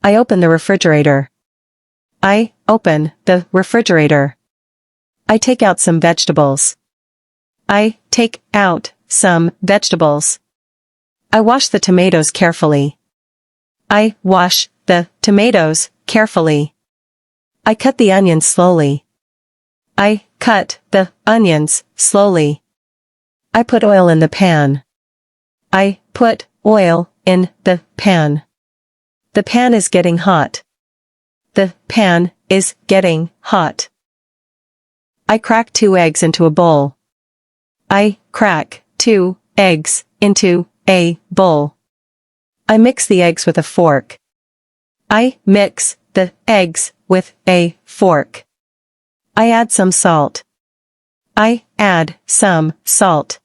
I open the refrigerator. I open the refrigerator. I take out some vegetables. I take out some vegetables. I wash the tomatoes carefully. I wash the tomatoes carefully. I cut the onions slowly. I cut the onions slowly. I put oil in the pan. I put oil in the pan. The pan is getting hot. The pan is getting hot. I crack 2 eggs into a bowl. I crack 2 eggs into a bowl. I mix the eggs with a fork. I mix the eggs with a fork. I add some salt. I add some salt.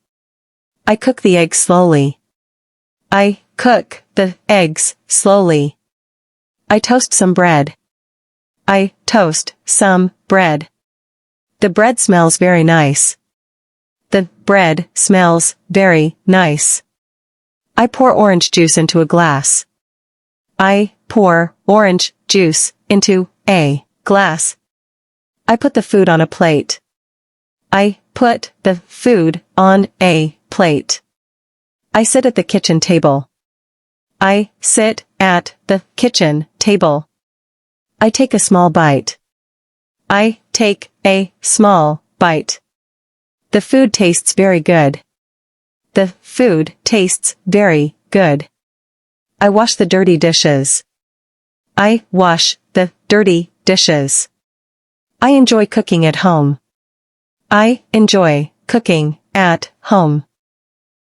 I cook the eggs slowly. I cook the eggs slowly. I toast some bread. I toast some bread. The bread smells very nice. The bread smells very nice. I pour orange juice into a glass. I pour orange juice into a glass. I put the food on a plate. I put the food on a plate. I sit at the kitchen table. I sit at the kitchen table. I take a small bite. I take a small bite. The food tastes very good. The food tastes very good. I wash the dirty dishes. I wash the dirty dishes. I enjoy cooking at home. I enjoy cooking at home.